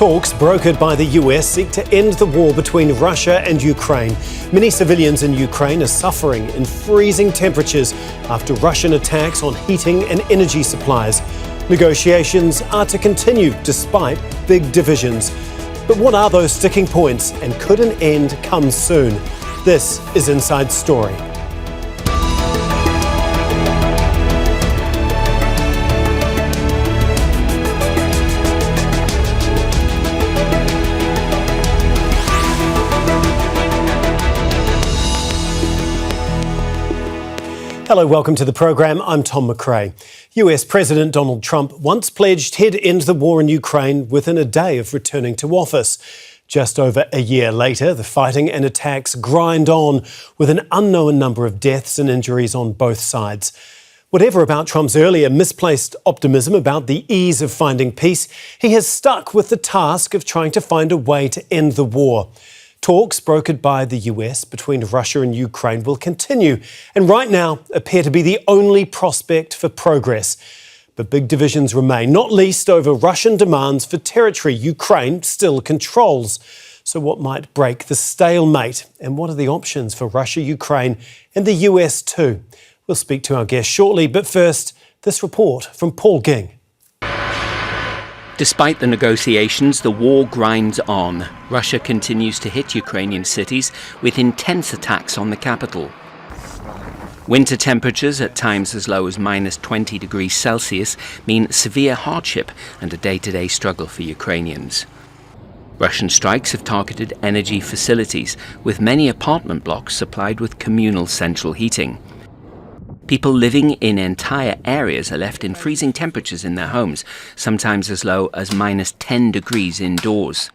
Talks brokered by the US seek to end the war between Russia and Ukraine. Many civilians in Ukraine are suffering in freezing temperatures after Russian attacks on heating and energy supplies. Negotiations are to continue despite big divisions. But what are those sticking points, and could an end come soon? This is Inside Story. Hello, welcome to the programme. I'm Tom McRae. US President Donald Trump once pledged he'd end the war in Ukraine within a day of returning to office. Just over a year later, the fighting and attacks grind on with an unknown number of deaths and injuries on both sides. Whatever about Trump's earlier misplaced optimism about the ease of finding peace, he has stuck with the task of trying to find a way to end the war. Talks brokered by the US between Russia and Ukraine will continue and right now appear to be the only prospect for progress. But big divisions remain, not least over Russian demands for territory Ukraine still controls. So what might break the stalemate, and what are the options for Russia, Ukraine and the US too? We'll speak to our guest shortly, but first, this report from Paul Ging. Despite the negotiations, the war grinds on. Russia continues to hit Ukrainian cities with intense attacks on the capital. Winter temperatures, at times as low as minus 20 degrees Celsius, mean severe hardship and a day-to-day struggle for Ukrainians. Russian strikes have targeted energy facilities, with many apartment blocks supplied with communal central heating. People living in entire areas are left in freezing temperatures in their homes, sometimes as low as minus 10 degrees indoors.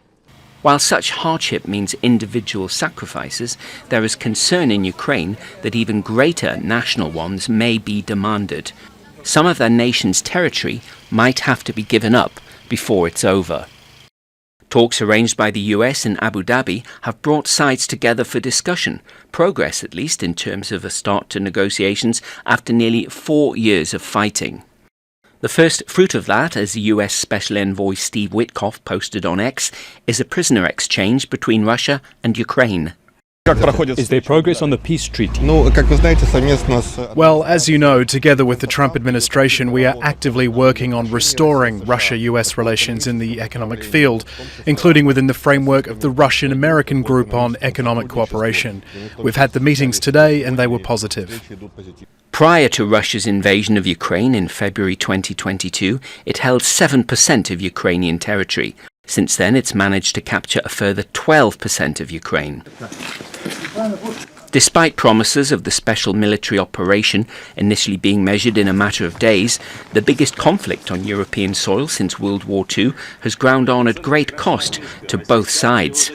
While such hardship means individual sacrifices, there is concern in Ukraine that even greater national ones may be demanded. Some of their nation's territory might have to be given up before it's over. Talks arranged by the US in Abu Dhabi have brought sides together for discussion, progress at least in terms of a start to negotiations after nearly 4 years of fighting. The first fruit of that, as the US Special Envoy Steve Witkoff posted on X, is a prisoner exchange between Russia and Ukraine. Is there progress on the peace treaty? Well, as you know, together with the Trump administration, we are actively working on restoring Russia-US relations in the economic field, including within the framework of the Russian-American Group on Economic Cooperation. We've had the meetings today and they were positive. Prior to Russia's invasion of Ukraine in February 2022, it held 7% of Ukrainian territory. Since then, it's managed to capture a further 12% of Ukraine. Despite promises of the special military operation initially being measured in a matter of days, the biggest conflict on European soil since World War II has ground on at great cost to both sides.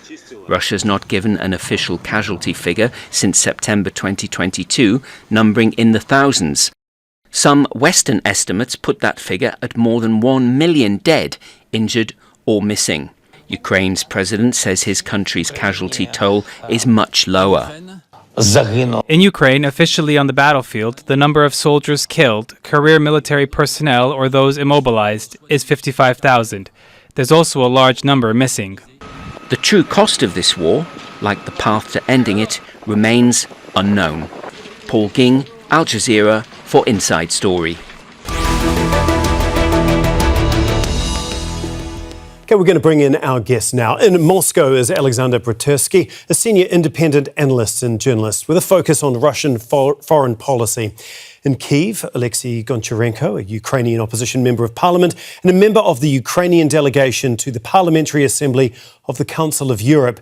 Russia's not given an official casualty figure since September 2022, numbering in the thousands. Some Western estimates put that figure at more than 1 million dead, injured or missing. Ukraine's president says his country's casualty toll is much lower. In Ukraine, officially on the battlefield, the number of soldiers killed, career military personnel or those immobilized, is 55,000. There's also a large number missing. The true cost of this war, like the path to ending it, remains unknown. Paul Ging, Al Jazeera, for Inside Story. Okay, we're going to bring in our guest now. In Moscow is Alexander Bratersky, a senior independent analyst and journalist with a focus on Russian foreign policy. In Kyiv, Oleksiy Goncharenko, a Ukrainian opposition member of parliament and a member of the Ukrainian delegation to the Parliamentary Assembly of the Council of Europe.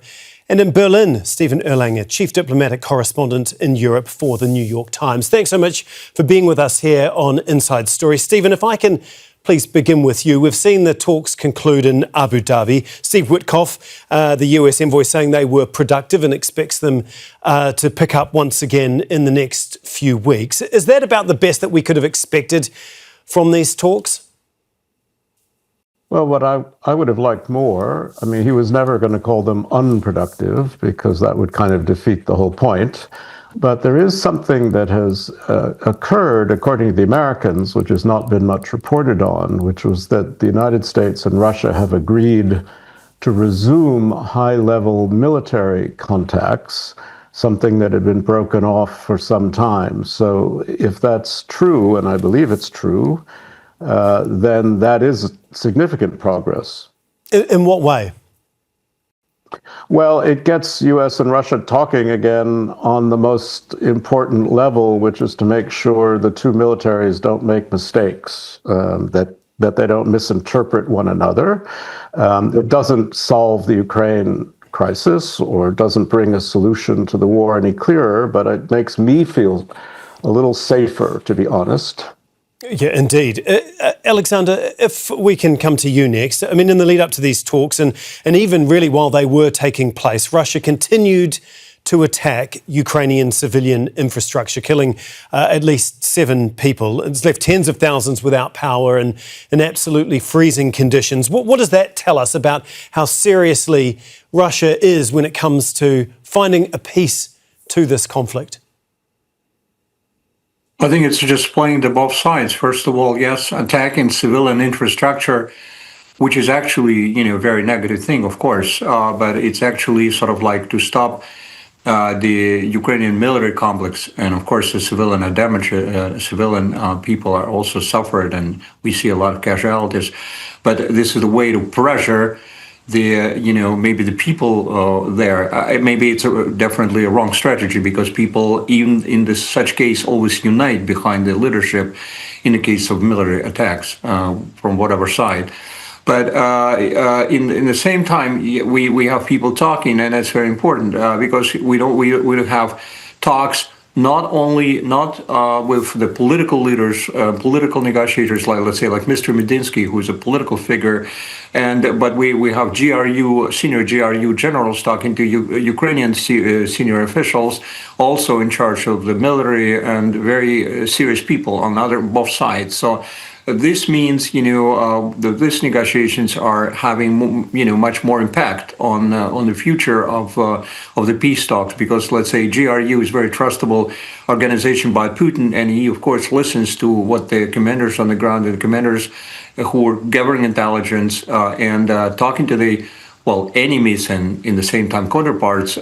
And in Berlin, Stephen Erlanger, chief diplomatic correspondent in Europe for the New York Times. Thanks so much for being with us here on Inside Story. Stephen, if I can please begin with you. We've seen the talks conclude in Abu Dhabi. Steve Witkoff, the US envoy, saying they were productive and expects them to pick up once again in the next few weeks. Is that about the best that we could have expected from these talks? Well, what I would have liked more, I mean, he was never going to call them unproductive because that would kind of defeat the whole point. But there is something that has occurred, according to the Americans, which has not been much reported on, which was that the United States and Russia have agreed to resume high-level military contacts, something that had been broken off for some time. So if that's true, and I believe it's true, then that is significant progress. In what way? Well, it gets U.S. and Russia talking again on the most important level, which is to make sure the two militaries don't make mistakes, that they don't misinterpret one another. It doesn't solve the Ukraine crisis or doesn't bring a solution to the war any clearer, but it makes me feel a little safer, to be honest. Yeah, indeed. Alexander, if we can come to you next. I mean, in the lead up to these talks and even really while they were taking place, Russia continued to attack Ukrainian civilian infrastructure, killing at least 7 people. It's left tens of thousands without power and in absolutely freezing conditions. What does that tell us about how seriously Russia is when it comes to finding a peace to this conflict? I think it's just playing to both sides. First of all, yes, attacking civilian infrastructure, which is actually, a very negative thing, of course, but it's actually sort of like to stop the Ukrainian military complex, and of course the civilian damage. Civilian people are also suffered, and we see a lot of casualties. But this is a way to pressure the, maybe the people there. Maybe it's definitely a wrong strategy, because people, even in this such case, always unite behind the leadership in the case of military attacks from whatever side. But in the same time, we have people talking, and that's very important because we don't have talks not with the political leaders, political negotiators, like let's say like Mr. Medinsky, who is a political figure, but we have senior GRU generals talking to Ukrainian senior officials, also in charge of the military, and very serious people on both sides. So this means, these negotiations are having, much more impact on the future of the peace talks, because let's say GRU is a very trustable organization by Putin, and he of course listens to what the commanders on the ground and the commanders who are gathering intelligence and talking to the enemies and in the same time counterparts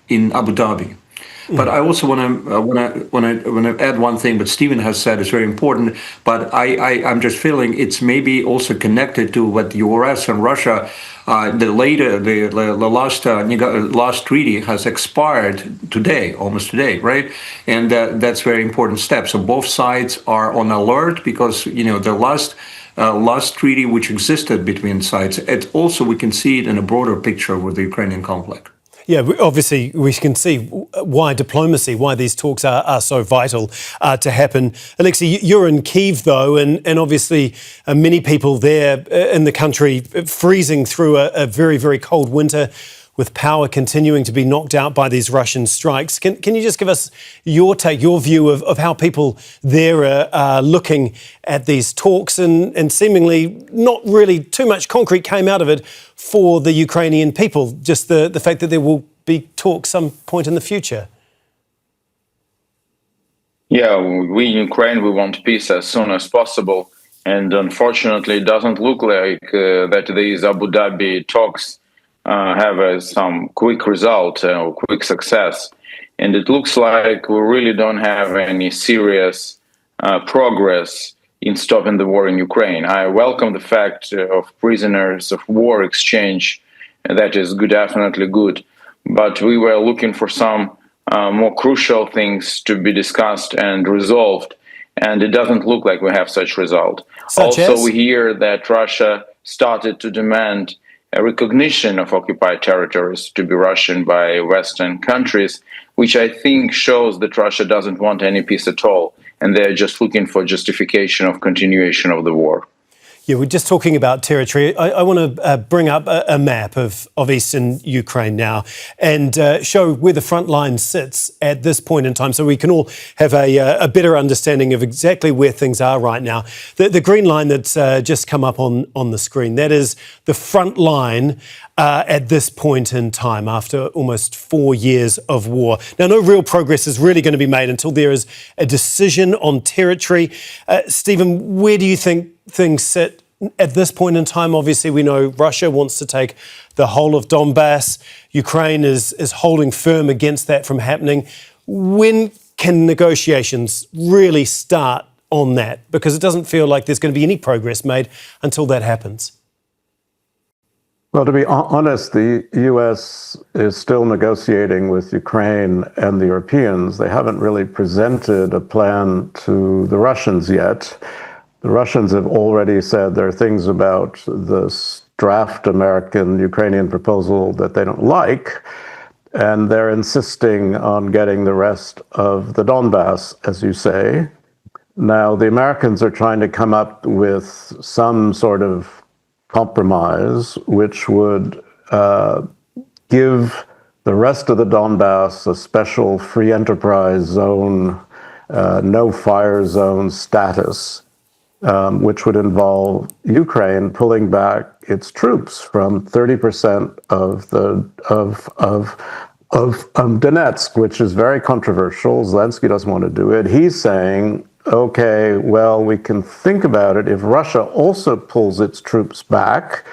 in Abu Dhabi. But I also want to add one thing. But Stephen has said is very important. But I'm just feeling it's maybe also connected to what the US and Russia. The last treaty has expired today, almost today, right? And that's very important step. So both sides are on alert, because the last treaty which existed between sides. It also, we can see it in a broader picture with the Ukrainian conflict. Yeah, obviously we can see why these talks are so vital to happen. Oleksiy, you're in Kyiv though, and obviously many people there in the country freezing through a very, very cold winter, with power continuing to be knocked out by these Russian strikes. Can you just give us your take, your view of how people there are looking at these talks, and seemingly not really too much concrete came out of it for the Ukrainian people, just the fact that there will be talks some point in the future? Yeah, we in Ukraine, we want peace as soon as possible. And unfortunately, it doesn't look like that these Abu Dhabi talks have some quick result or quick success. And it looks like we really don't have any serious progress in stopping the war in Ukraine. I welcome the fact of prisoners of war exchange. That is good, definitely good. But we were looking for some more crucial things to be discussed and resolved. And it doesn't look like we have such result. We hear that Russia started to demand a recognition of occupied territories to be Russian by Western countries, which I think shows that Russia doesn't want any peace at all, and they're just looking for justification of continuation of the war. Yeah, we're just talking about territory. I want to bring up a map of eastern Ukraine now and show where the front line sits at this point in time, so we can all have a better understanding of exactly where things are right now. The green line that's just come up on the screen, that is the front line at this point in time after almost 4 years of war. Now, no real progress is really going to be made until there is a decision on territory. Stephen, where do you think things sit At this point in time, obviously, we know Russia wants to take the whole of Donbass. Ukraine is holding firm against that from happening. When can negotiations really start on that? Because it doesn't feel like there's going to be any progress made until that happens. Well, to be honest, the US is still negotiating with Ukraine and the Europeans. They haven't really presented a plan to the Russians yet. The Russians have already said there are things about this draft American-Ukrainian proposal that they don't like, and they're insisting on getting the rest of the Donbass, as you say. Now, the Americans are trying to come up with some sort of compromise which would give the rest of the Donbass a special free enterprise zone, no-fire zone status, which would involve Ukraine pulling back its troops from 30% of Donetsk, which is very controversial. Zelenskyy doesn't want to do it. He's saying, okay, well, we can think about it if Russia also pulls its troops back,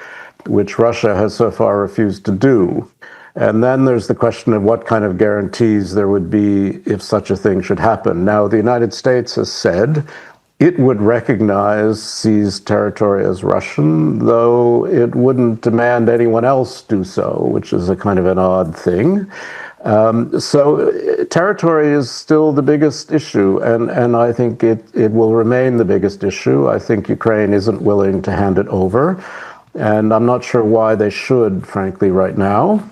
which Russia has so far refused to do. And then there's the question of what kind of guarantees there would be if such a thing should happen. Now, the United States has said it would recognize seized territory as Russian, though it wouldn't demand anyone else do so, which is a kind of an odd thing. So territory is still the biggest issue, and I think it will remain the biggest issue. I think Ukraine isn't willing to hand it over, and I'm not sure why they should, frankly, right now.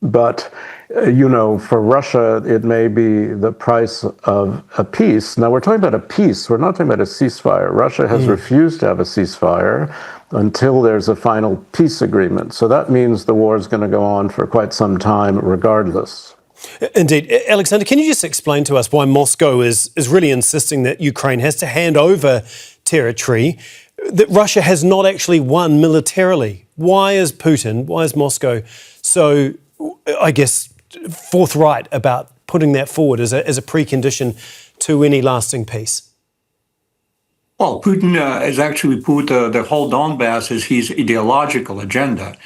But, for Russia, it may be the price of a peace. Now, we're talking about a peace. We're not talking about a ceasefire. Russia has refused to have a ceasefire until there's a final peace agreement. So that means the war is going to go on for quite some time regardless. Indeed. Alexander, can you just explain to us why Moscow is really insisting that Ukraine has to hand over territory that Russia has not actually won militarily? Why is Moscow so, I guess, forthright about putting that forward as a precondition to any lasting peace? Well, Putin has actually put the whole Donbass as his ideological agenda.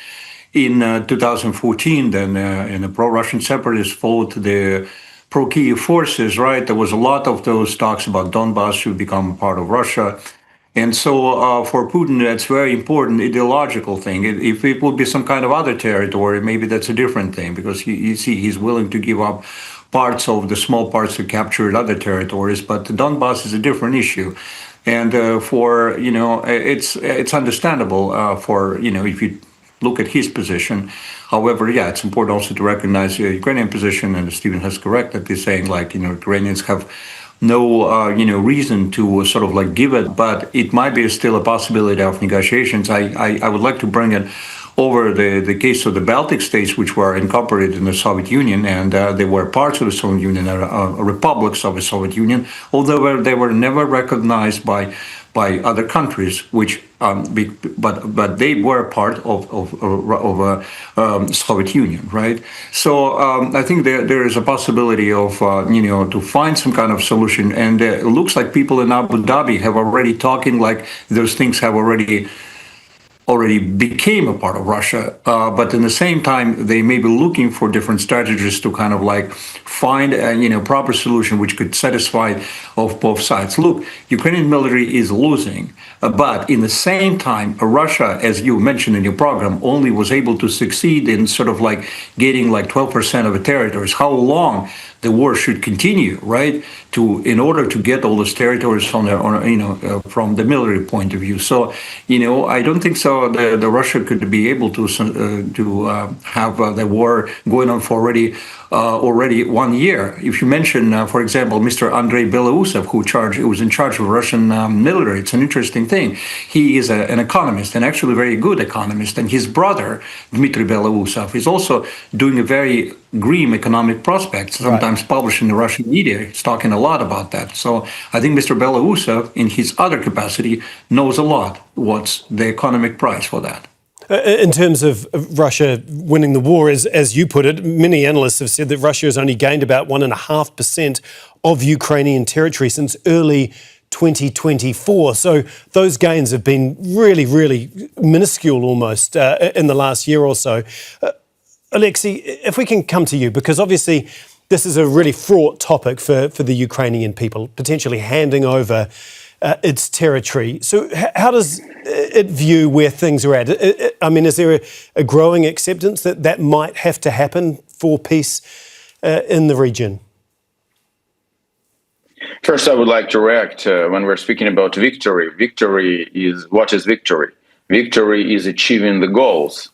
In 2014, then, the pro-Russian separatists fought the pro-Kyiv forces, right? There was a lot of those talks about Donbass should become part of Russia. And so for Putin, that's very important ideological thing. If it would be some kind of other territory, maybe that's a different thing, because you see he's willing to give up parts of the small parts to capture other territories. But the Donbass is a different issue. And it's understandable if you look at his position. However, it's important also to recognize the Ukrainian position, and Stephen has corrected this, saying Ukrainians have no reason to sort of give it, but it might be still a possibility of negotiations. I would like to bring it over the case of the Baltic states, which were incorporated in the Soviet Union, and they were parts of the Soviet Union, republics of the Soviet Union, although they were never recognized by other countries, but they were part of Soviet Union, right? So I think there is a possibility of to find some kind of solution, and it looks like people in Abu Dhabi have already talking like those things have already became a part of Russia, but in the same time, they may be looking for different strategies to kind of find a proper solution which could satisfy of both sides. Look, Ukrainian military is losing, but in the same time, Russia, as you mentioned in your program, only was able to succeed in sort of getting 12% of the territories. How long the war should continue, right? In order to get all those territories from the military point of view. So, I don't think so. The Russia could be able to have the war going on for already 1 year. If you mention, for example, Mr. Andrei Belousov, who was in charge of Russian military, it's an interesting thing. He is an economist, and actually a very good economist. And his brother, Dmitry Belousov, is also doing a very grim economic prospects, sometimes published in the Russian media. He's talking a lot about that. So I think Mr. Belousov, in his other capacity, knows a lot what's the economic price for that. In terms of Russia winning the war, as you put it, many analysts have said that Russia has only gained about 1.5% of Ukrainian territory since early 2024. So those gains have been really, really minuscule almost in the last year or so. Oleksiy, if we can come to you, because obviously this is a really fraught topic for the Ukrainian people, potentially handing over its territory. So how does it view where things are at? I mean, is there a growing acceptance that that might have to happen for peace in the region? First, I would like to react when we're speaking about victory. Victory is, what is victory? Victory is achieving the goals.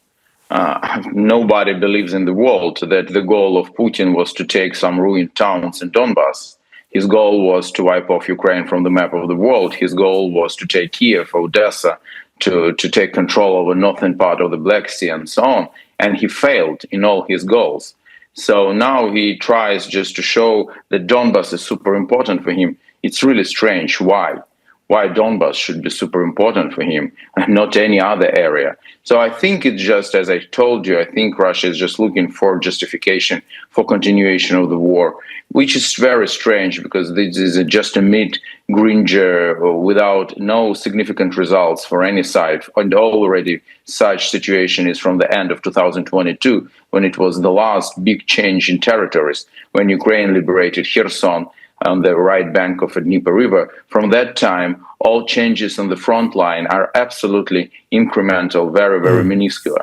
Nobody believes in the world that the goal of Putin was to take some ruined towns in Donbass. His goal was to wipe off Ukraine from the map of the world. His goal was to take Kyiv, Odessa, to take control of the northern part of the Black Sea and so on. And he failed in all his goals. So now he tries just to show that Donbass is super important for him. It's really strange. Why? Why Donbass should be super important for him and not any other area? So I think it's just, as I told you, I think Russia is just looking for justification for continuation of the war, which is very strange because this is just a mid-Gringer without no significant results for any side. And already such situation is from the end of 2022, when it was the last big change in territories, when Ukraine liberated Kherson on the right bank of the Dnieper River. From that time, all changes on the front line are absolutely incremental, very, very minuscule.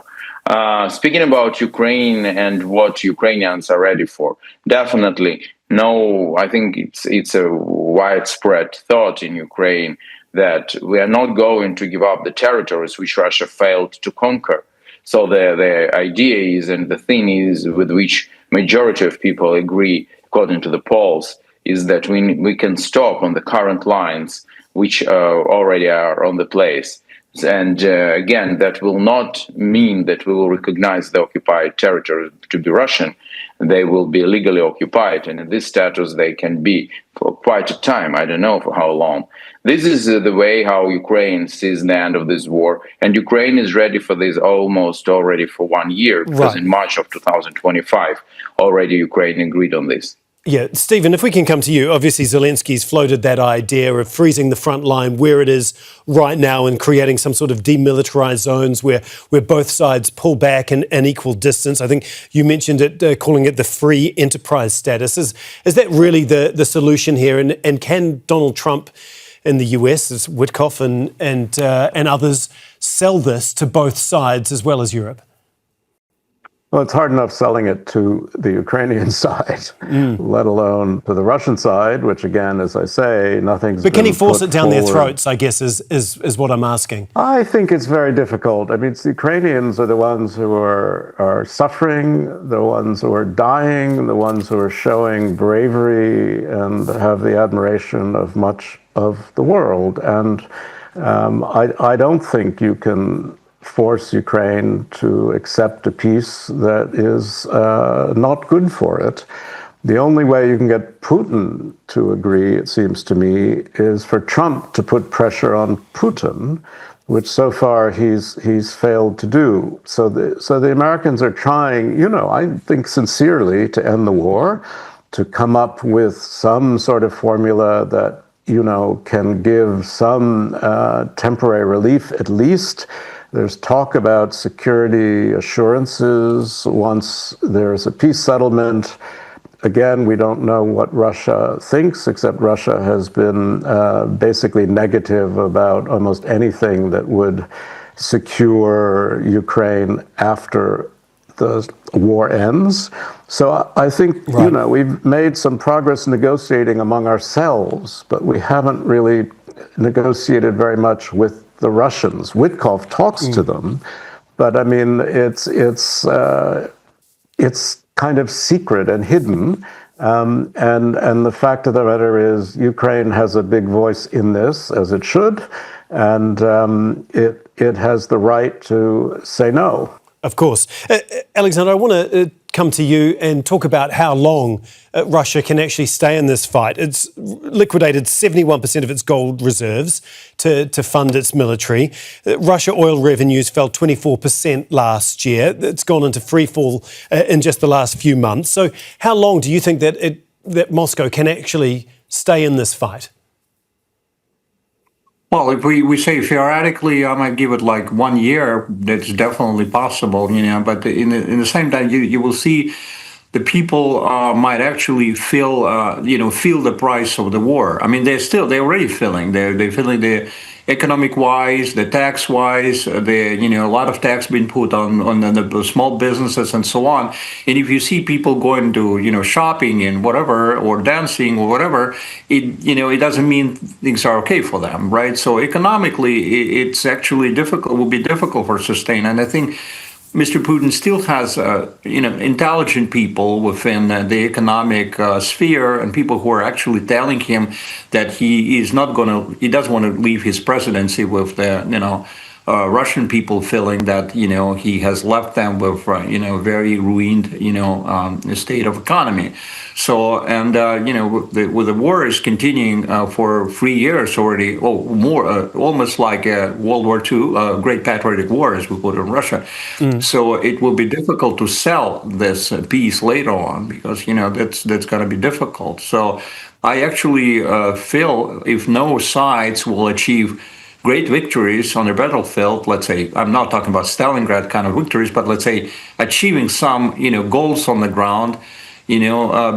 Speaking about Ukraine and what Ukrainians are ready for, definitely no. I think it's a widespread thought in Ukraine that we are not going to give up the territories which Russia failed to conquer. So the idea is, and the thing is with which majority of people agree, according to the polls, is that we can stop on the current lines which already are on the place. And again, that will not mean that we will recognize the occupied territory to be Russian. They will be legally occupied, and in this status they can be for quite a time. I don't know for how long. This is the way how Ukraine sees the end of this war, and Ukraine is ready for this almost already for 1 year, because in March of 2025, already Ukraine agreed on this. Yeah, Stephen, if we can come to you, obviously Zelensky's floated that idea of freezing the front line where it is right now and creating some sort of demilitarized zones where both sides pull back an equal distance. I think you mentioned it, calling it the free enterprise status. Is that really the solution here? And can Donald Trump in the US, as Witkoff and others, sell this to both sides as well as Europe? Well, it's hard enough selling it to the Ukrainian side, let alone to the Russian side, which, again, as I say, nothing's been put forward. But can he force it down their throats, I guess, is what I'm asking. I think it's very difficult. I mean, the Ukrainians are the ones who are suffering, the ones who are dying, the ones who are showing bravery and have the admiration of much of the world. And I don't think you can force Ukraine to accept a peace that is not good for it. The only way you can get Putin to agree, it seems to me, is for Trump to put pressure on Putin, which so far he's failed to do. So the Americans are trying, I think sincerely, to end the war, to come up with some sort of formula that, can give some temporary relief at least. There's talk about security assurances once there's a peace settlement. Again, we don't know what Russia thinks, except Russia has been basically negative about almost anything that would secure Ukraine after the war ends. So I think, we've made some progress negotiating among ourselves, but we haven't really negotiated very much with the Russians. Witkoff talks to them, but I mean, it's kind of secret and hidden. And the fact of the matter is, Ukraine has a big voice in this, as it should, and it has the right to say no. Of course. Alexander, I want to come to you and talk about how long Russia can actually stay in this fight. It's liquidated 71% of its gold reserves to fund its military. Russia oil revenues fell 24% last year. It's gone into freefall in just the last few months. So how long do you think that Moscow can actually stay in this fight? Well, if we say theoretically, I might give it like 1 year. That's definitely possible, But in the same time, you will see the people might actually feel the price of the war. I mean, they're already feeling. They're feeling the economic wise, the tax wise, a lot of tax being put on the small businesses and so on. And if you see people going to shopping and whatever, or dancing or whatever, it doesn't mean things are okay for them, right? So economically, it's actually difficult. Will be difficult for sustain. And I think Mr. Putin still has, intelligent people within the economic sphere, and people who are actually telling him that he doesn't want to leave his presidency with the, Russian people feeling that, he has left them with, very ruined, state of economy. So, and, with the war is continuing for 3 years already, more, almost like World War II, Great Patriotic War, as we put it in Russia. So it will be difficult to sell this peace later on because, that's going to be difficult. So I actually feel if no sides will achieve great victories on the battlefield, let's say, I'm not talking about Stalingrad kind of victories, but let's say achieving some, goals on the ground,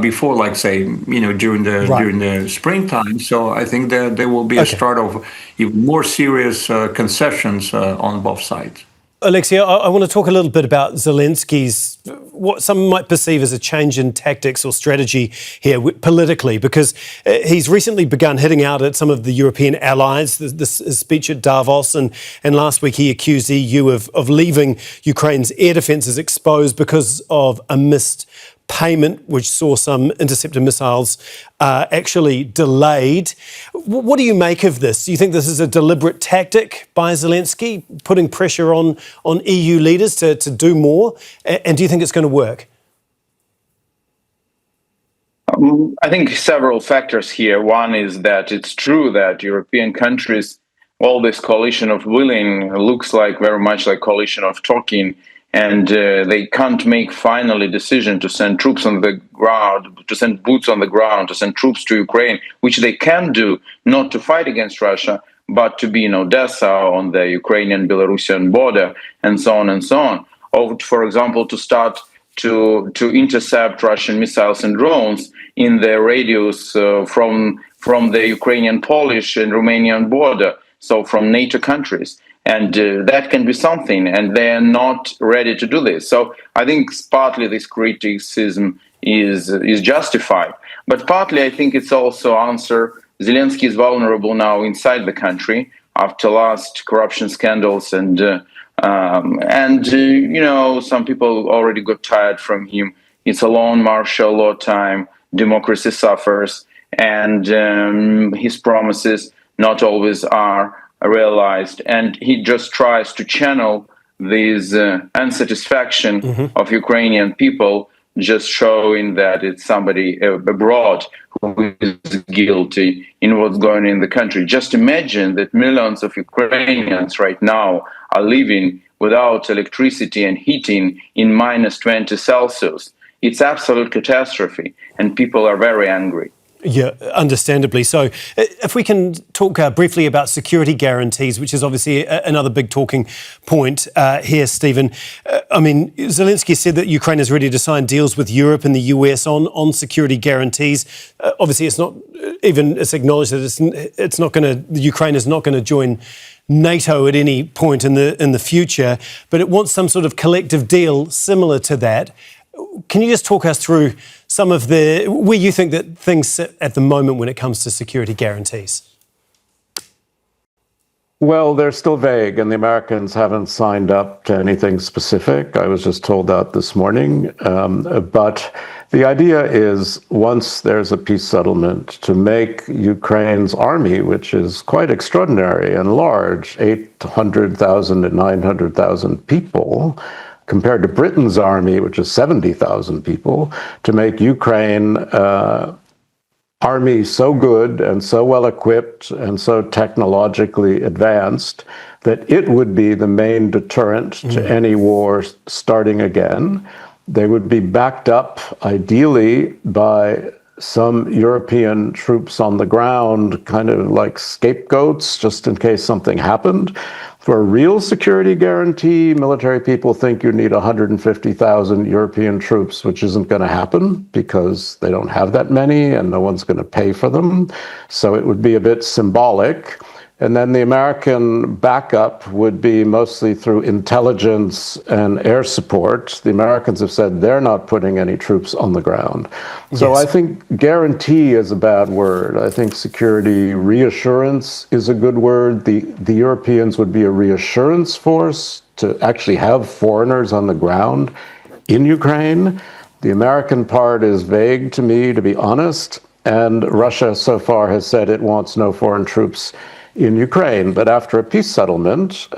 before, like, say, during the springtime. So I think that there will be a start of even more serious concessions on both sides. Oleksiy, I want to talk a little bit about Zelenskyy's, what some might perceive as a change in tactics or strategy here politically, because he's recently begun hitting out at some of the European allies. This speech at Davos, and last week he accused the EU of leaving Ukraine's air defences exposed because of a missed payment, which saw some interceptor missiles actually delayed. What do you make of this? Do you think this is a deliberate tactic by Zelenskyy, putting pressure on EU leaders to do more? And do you think it's going to work? I think several factors here. One is that it's true that European countries, all this coalition of willing looks like very much like coalition of talking, and they can't make finally decision to send troops on the ground, to send boots on the ground, to send troops to Ukraine, which they can do, not to fight against Russia, but to be in Odessa on the Ukrainian-Belarusian border, and so on and so on. Or, for example, to start to intercept Russian missiles and drones in the radius from the Ukrainian, Polish, and Romanian border, so from NATO countries. And that can be something, and they are not ready to do this. So I think partly this criticism is justified, but partly I think it's also answer. Zelenskyy is vulnerable now inside the country after last corruption scandals, and some people already got tired from him. It's a long martial law time. Democracy suffers, and his promises not always are realized, and he just tries to channel this unsatisfaction of Ukrainian people, just showing that it's somebody abroad who is guilty in what's going on in the country. Just imagine that millions of Ukrainians right now are living without electricity and heating in minus 20 Celsius. It's absolute catastrophe, and people are very angry. Yeah, understandably. So if we can talk briefly about security guarantees, which is obviously another big talking point here, Stephen. Zelenskyy said that Ukraine is ready to sign deals with Europe and the US on security guarantees. Obviously, it's acknowledged that Ukraine is not going to join NATO at any point in the future, but it wants some sort of collective deal similar to that. Can you just talk us through some of where you think that things sit at the moment when it comes to security guarantees? Well, they're still vague, and the Americans haven't signed up to anything specific. I was just told that this morning. But the idea is, once there's a peace settlement, to make Ukraine's army, which is quite extraordinary and large, 800,000 to 900,000 people, compared to Britain's army, which is 70,000 people, to make Ukraine army so good and so well equipped and so technologically advanced that it would be the main deterrent to any war starting again. They would be backed up ideally by some European troops on the ground, kind of like scapegoats, just in case something happened. For a real security guarantee, military people think you need 150,000 European troops, which isn't going to happen because they don't have that many and no one's going to pay for them. So it would be a bit symbolic. And then the American backup would be mostly through intelligence and air support. The Americans have said they're not putting any troops on the ground. So I think guarantee is a bad word. I think security reassurance is a good word. The Europeans would be a reassurance force to actually have foreigners on the ground in Ukraine. The American part is vague to me, to be honest. And Russia so far has said it wants no foreign troops in Ukraine. But after a peace settlement,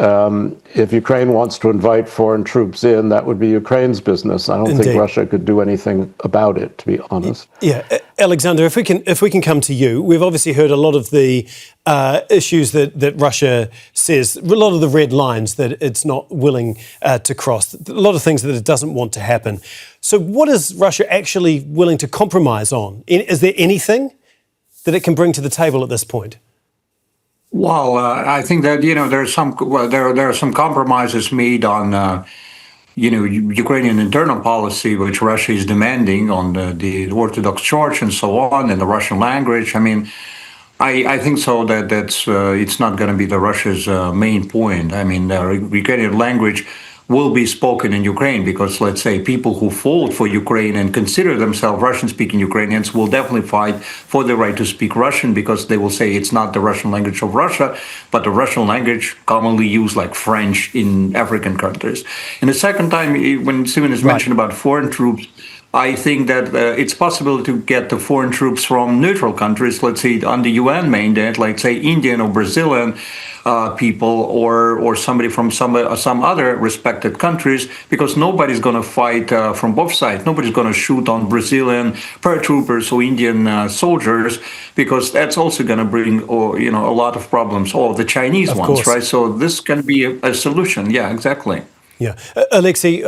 if Ukraine wants to invite foreign troops in, that would be Ukraine's business. I don't think Russia could do anything about it, to be honest. Yeah, Alexander, if we can come to you, we've obviously heard a lot of the issues that Russia says, a lot of the red lines that it's not willing to cross, a lot of things that it doesn't want to happen. So what is Russia actually willing to compromise on? Is there anything that it can bring to the table at this point? Well, I think that there are some compromises made on Ukrainian internal policy, which Russia is demanding on the Orthodox Church and so on, and the Russian language. I mean, I think so that it's not going to be the Russia's main point. I mean, the Ukrainian language will be spoken in Ukraine because, let's say, people who fought for Ukraine and consider themselves Russian-speaking Ukrainians will definitely fight for the right to speak Russian because they will say it's not the Russian language of Russia, but the Russian language commonly used like French in African countries. And the second time, when Steven has mentioned about foreign troops, I think that it's possible to get the foreign troops from neutral countries, let's say on the UN mandate, like say Indian or Brazilian people or somebody from some other respected countries, because nobody's going to fight from both sides. Nobody's going to shoot on Brazilian paratroopers or Indian soldiers, because that's also going to bring a lot of problems, or the Chinese ones, right? So this can be a solution. Yeah, exactly. Yeah. Oleksiy,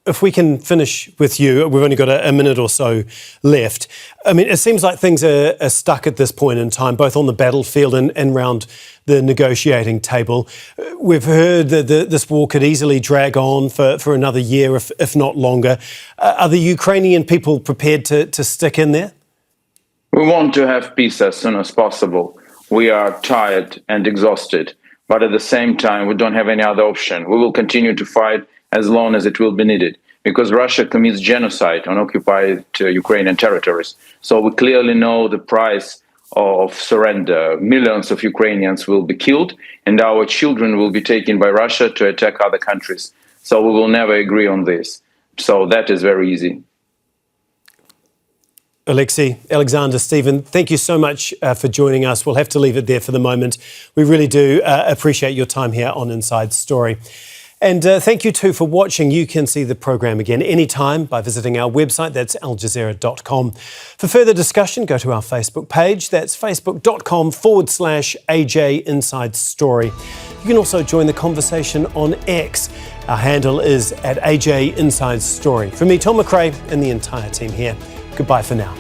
if we can finish with you, we've only got a minute or so left. I mean, it seems like things are stuck at this point in time, both on the battlefield and around the negotiating table. We've heard that this war could easily drag on for another year, if not longer. Are the Ukrainian people prepared to stick in there? We want to have peace as soon as possible. We are tired and exhausted, but at the same time, we don't have any other option. We will continue to fight as long as it will be needed, because Russia commits genocide on occupied Ukrainian territories. So we clearly know the price of surrender. Millions of Ukrainians will be killed, and our children will be taken by Russia to attack other countries. So we will never agree on this. So that is very easy. Oleksiy, Alexander, Stephen, thank you so much for joining us. We'll have to leave it there for the moment. We really do appreciate your time here on Inside Story. And thank you too for watching. You can see the programme again anytime by visiting our website, that's aljazeera.com. For further discussion, go to our Facebook page, that's facebook.com/AJ Inside Story. You can also join the conversation on X. Our handle is @AJ Inside Story. From me, Tom McRae, and the entire team here, goodbye for now.